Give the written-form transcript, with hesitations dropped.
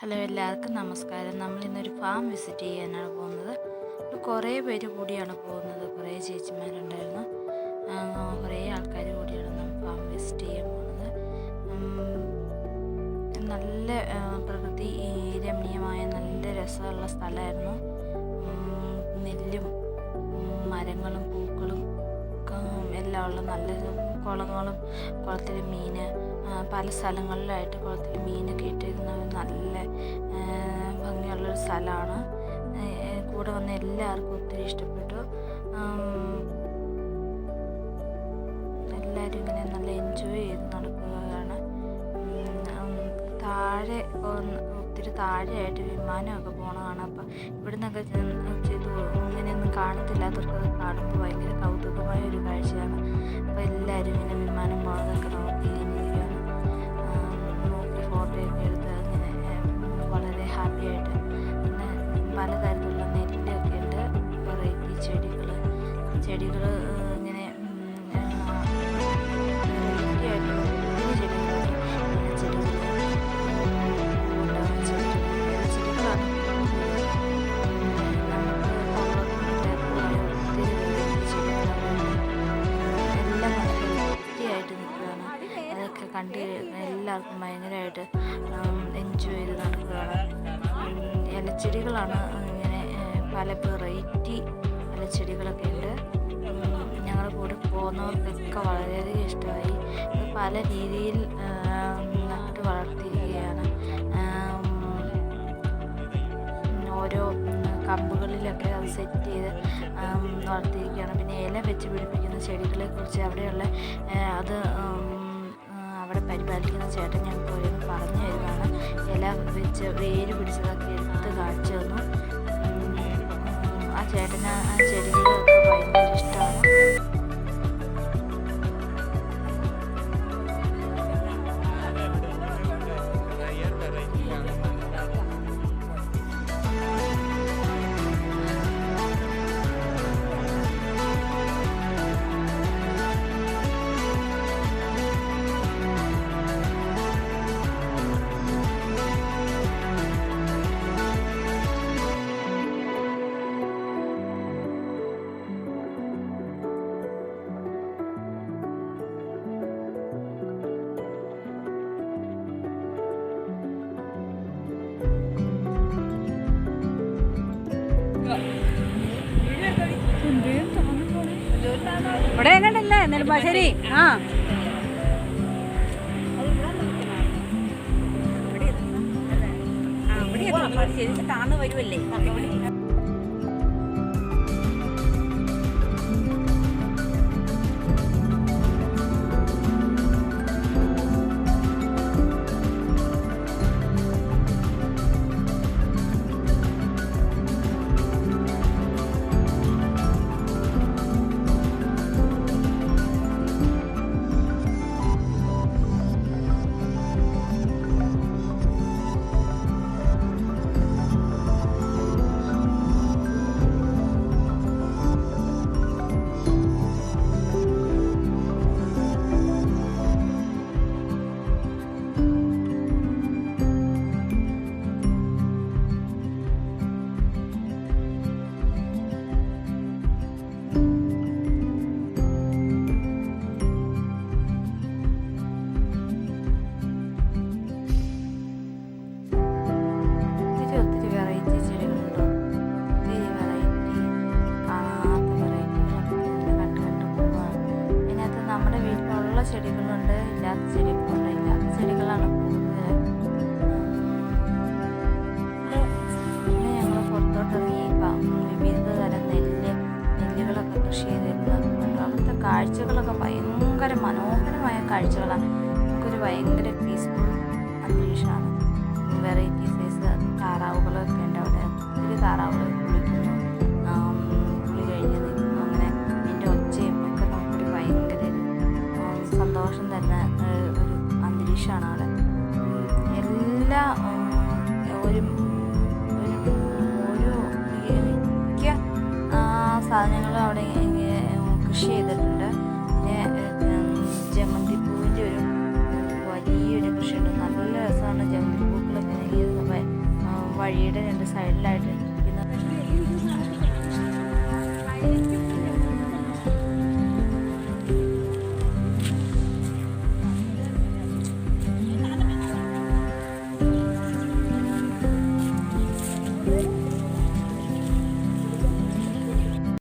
Hello, എല്ലാവർക്കും നമസ്കാരം. നമ്മൾ ഇന്നൊരു ഫാം വിസിറ്റ് ചെയ്യാനാണ് പോകുന്നത്. കുറേ പേര് കൂടിയാണ് പോകുന്നത്. കുറേ ചേച്ചിമാരുണ്ടായിരുന്നു. കുറേ ആൾക്കാർ കൂടിയാണ് നമ്മൾ ഫാം വിസിറ്റ് ചെയ്യാൻ പോകുന്നത്. നല്ല പ്രകൃതി രമണീയമായ നല്ല രസമുള്ള സ്ഥലമായിരുന്നു. നെല്ലും മരങ്ങളും പൂക്കളും എല്ലാം ഉള്ള നല്ല കുളങ്ങളും കുളത്തിൽ മീൻ പല സ്ഥലങ്ങളിലായിട്ട് കുളത്തിൽ മീനൊക്കെ ഇട്ടിരുന്ന നല്ല ഭംഗിയുള്ളൊരു സ്ഥലമാണ്. കൂടെ വന്ന എല്ലാവർക്കും ഒത്തിരി ഇഷ്ടപ്പെട്ടു. എല്ലാവരും ഇങ്ങനെ നല്ല എൻജോയ് ചെയ്ത് നടക്കുകയാണ്. താഴെ ഒത്തിരി താഴെയായിട്ട് വിമാനമൊക്കെ പോകണതാണ്. അപ്പം ഇവിടുന്നൊക്കെ ചെയ്തു ഇങ്ങനെയൊന്നും കാണത്തില്ലാത്തവർക്ക് അത് കാണുമ്പോൾ ഭയങ്കര കൗതുകമായ ഒരു കാഴ്ചയാണ്. അപ്പോൾ എല്ലാവരും ഇങ്ങനെ വിമാനം പോകണതൊക്കെ നോക്കി ഫോട്ടോയൊക്കെ എടുത്ത് അങ്ങനെ വളരെ ഹാപ്പി ആയിട്ട്. പിന്നെ പലതരത്തിലുള്ള നെല്ലൊക്കെ ഉണ്ട്, വെറൈറ്റി ചെടികൾ ഇങ്ങനെ വെറൈറ്റി ആയിട്ട് ഒത്തിരി ചെടികളുണ്ട്. ചെടികളാണ് എല്ലാം നല്ല വൃത്തിയായിട്ട് നിൽക്കുകയാണ്. അതൊക്കെ കണ്ട് എല്ലാവർക്കും ഭയങ്കരമായിട്ട് എൻജോയ് ചെയ്ത് നടക്കുകയാണ്. ഇലച്ചെടികളാണ് ഇങ്ങനെ പല വെറൈറ്റി ഇലച്ചെടികളൊക്കെ ഉണ്ട്. ഞങ്ങളുടെ കൂടെ പോകുന്നവർക്കൊക്കെ വളരെയധികം ഇഷ്ടമായി. അത് പല രീതിയിൽ നട്ട് വളർത്തിയിരിക്കുകയാണ്. ഓരോ കമ്പുകളിലൊക്കെ അത് സെറ്റ് ചെയ്ത് വളർത്തിയിരിക്കുകയാണ്. പിന്നെ ഇല വെച്ച് പിടിപ്പിക്കുന്ന ചെടികളെക്കുറിച്ച് അവിടെയുള്ള അത് അവിടെ പരിപാലിക്കുന്ന ചേട്ടൻ ഞങ്ങൾക്ക് ഓരോന്ന് പറഞ്ഞു തരുവാണ്. ഇല വെച്ച് വേര് പിടിച്ചതൊക്കെ എടുത്ത് കാണിച്ചു തന്നു. ആ ചേട്ടന് ആ ചെടികളൊക്കെ ഭയങ്കര ഇഷ്ടമാണ്. ഇവിടെ എങ്ങോട്ടല്ലേ നെടുമ്പാശ്ശേരി? ഇവിടെ താന്ന് വരുമല്ലേ? ചെടികളുണ്ട്, ഇല്ലാത്ത ചെടികളുണ്ട്. ഇല്ലാത്ത ചെടികളാണ് കൂടുതൽ. പിന്നെ ഞങ്ങൾ പുറത്തോട്ടിറങ്ങി വിവിധ തരം നെല്ലുകളൊക്കെ കൃഷി ചെയ്തിരുന്നത്. അവിടുത്തെ കാഴ്ചകളൊക്കെ ഭയങ്കര മനോഹരമായ കാഴ്ചകളാണ്. നമുക്കൊരു ഭയങ്കര പീസ്ഫുൾ അന്തരീക്ഷമാണ്. വെറൈറ്റി സൈസ് താറാവുകളൊക്കെ ഉണ്ട് അവിടെ. ഒത്തിരി താറാവുകൾ കുളിക്കുന്നു, കുളി കഴിഞ്ഞ് നിൽക്കുന്നു. അങ്ങനെ അതിൻ്റെ ഒച്ചയും ഒക്കെ നമുക്കൊരു ഭയങ്കര സന്തോഷം തരുന്ന ഒരു അന്തരീക്ഷമാണ് അവിടെ. എല്ലാ ഒരു മിക്ക സാധനങ്ങളും അവിടെ കൃഷി ചെയ്തിട്ടുണ്ട്. പിന്നെ ജമന്തിപ്പൂവിൻ്റെ ഒരു വലിയൊരു കൃഷിയുണ്ട്. നല്ല രസമാണ് ജമന്തിപ്പൂക്കളൊക്കെ വഴിയുടെ രണ്ട് സൈഡിലായിട്ട്